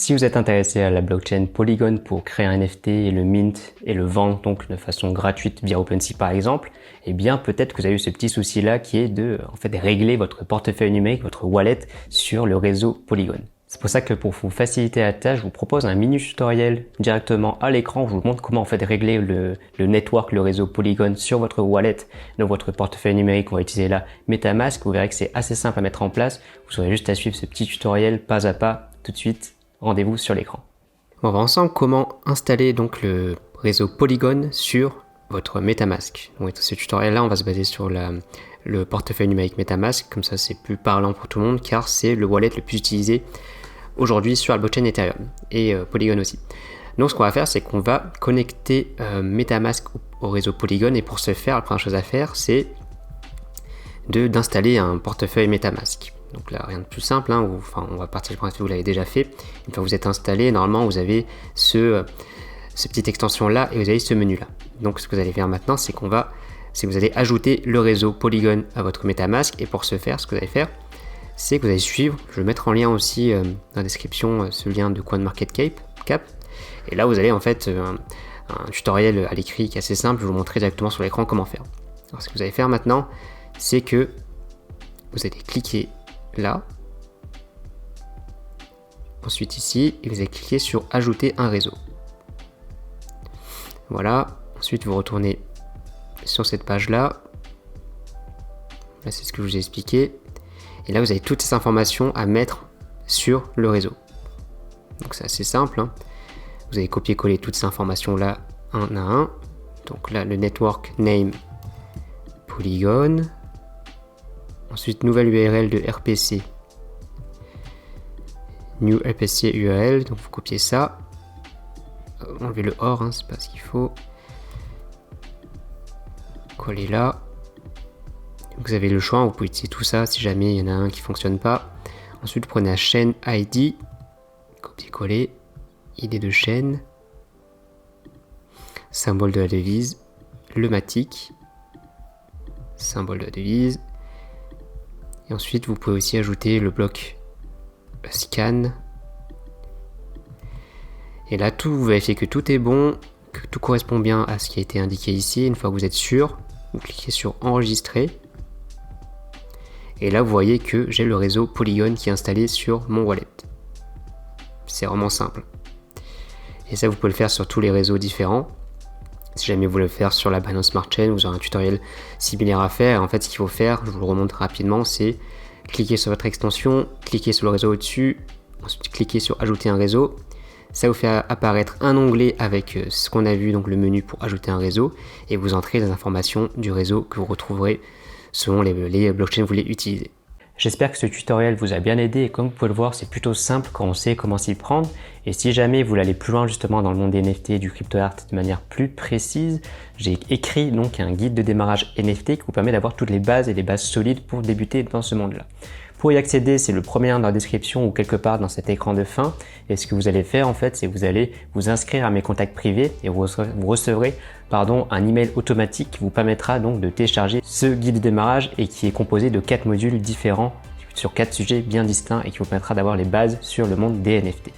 Si vous êtes intéressé à la blockchain Polygon pour créer un NFT et le mint et le vendre donc de façon gratuite via OpenSea par exemple, eh bien peut-être que vous avez eu ce petit souci là qui est de régler votre portefeuille numérique, votre wallet sur le réseau Polygon. C'est pour ça que pour vous faciliter la tâche, je vous propose un mini tutoriel directement à l'écran. Je vous montre comment régler le network, le réseau Polygon sur votre wallet, dans votre portefeuille numérique. On va utiliser là MetaMask. Vous verrez que c'est assez simple à mettre en place. Vous aurez juste à suivre ce petit tutoriel pas à pas tout de suite. Rendez-vous sur l'écran. On va ensemble comment installer donc le réseau Polygon sur votre MetaMask. Donc, ce tutoriel là, on va se baser sur le portefeuille numérique MetaMask. Comme ça, c'est plus parlant pour tout le monde car c'est le wallet le plus utilisé aujourd'hui sur la blockchain Ethereum et Polygon aussi. Donc ce qu'on va faire, c'est qu'on va connecter MetaMask au réseau Polygon, et pour ce faire, la première chose à faire, c'est d'installer un portefeuille MetaMask. Donc là, rien de plus simple, hein, on va partir du principe que vous l'avez déjà fait. Une fois que vous êtes installé, normalement cette petite extension là et vous avez ce menu là. Donc ce que vous allez faire maintenant, c'est que vous allez ajouter le réseau Polygon à votre MetaMask, et pour ce faire, ce que vous allez faire, c'est que vous allez suivre, je vais mettre en lien aussi dans la description ce lien de CoinMarketCap, et là vous allez en fait un tutoriel à l'écrit qui est assez simple, je vais vous montrer directement sur l'écran comment faire. Alors ce que vous allez faire maintenant, c'est que vous allez cliquer là, ensuite ici, et vous allez cliquer sur ajouter un réseau. Voilà, ensuite vous retournez sur cette page là, là c'est ce que je vous ai expliqué. Et là, vous avez toutes ces informations à mettre sur le réseau. Donc c'est assez simple, hein. Vous allez copier-coller toutes ces informations-là un à un. Donc là, le network name Polygon. Ensuite, nouvelle URL de RPC. New RPC URL. Donc vous copiez ça. Enlevez le OR, hein, c'est pas ce qu'il faut. Coller là. Vous avez le choix, vous pouvez utiliser tout ça si jamais il y en a un qui ne fonctionne pas. Ensuite, vous prenez la chaîne ID, copier-coller, ID de chaîne, symbole de la devise, le matic, symbole de la devise. Et ensuite, vous pouvez aussi ajouter le bloc scan. Et là, vous vérifiez que tout est bon, que tout correspond bien à ce qui a été indiqué ici. Une fois que vous êtes sûr, vous cliquez sur enregistrer. Et là, vous voyez que j'ai le réseau Polygon qui est installé sur mon wallet. C'est vraiment simple. Et ça, vous pouvez le faire sur tous les réseaux différents. Si jamais vous voulez le faire sur la Binance Smart Chain, vous aurez un tutoriel similaire à faire. En fait, ce qu'il faut faire, je vous le remonte rapidement, c'est cliquer sur votre extension, cliquer sur le réseau au-dessus, ensuite cliquer sur ajouter un réseau. Ça vous fait apparaître un onglet avec ce qu'on a vu, donc le menu pour ajouter un réseau, et vous entrez les informations du réseau que vous retrouverez selon les blockchains que vous voulez utiliser. J'espère que ce tutoriel vous a bien aidé, et comme vous pouvez le voir, c'est plutôt simple quand on sait comment s'y prendre. Et si jamais vous voulez aller plus loin justement dans le monde des NFT et du crypto art de manière plus précise, j'ai écrit donc un guide de démarrage NFT qui vous permet d'avoir toutes les bases et les bases solides pour débuter dans ce monde-là. Pour y accéder, c'est le premier lien dans la description ou quelque part dans cet écran de fin. Et ce que vous allez faire en fait, c'est que vous allez vous inscrire à mes contacts privés et vous recevrez un email automatique qui vous permettra donc de télécharger ce guide de démarrage, et qui est composé de 4 modules différents sur 4 sujets bien distincts et qui vous permettra d'avoir les bases sur le monde des NFT.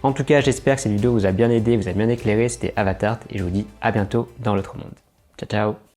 En tout cas, j'espère que cette vidéo vous a bien aidé, vous a bien éclairé. C'était Avatart et je vous dis à bientôt dans l'autre monde. Ciao ciao.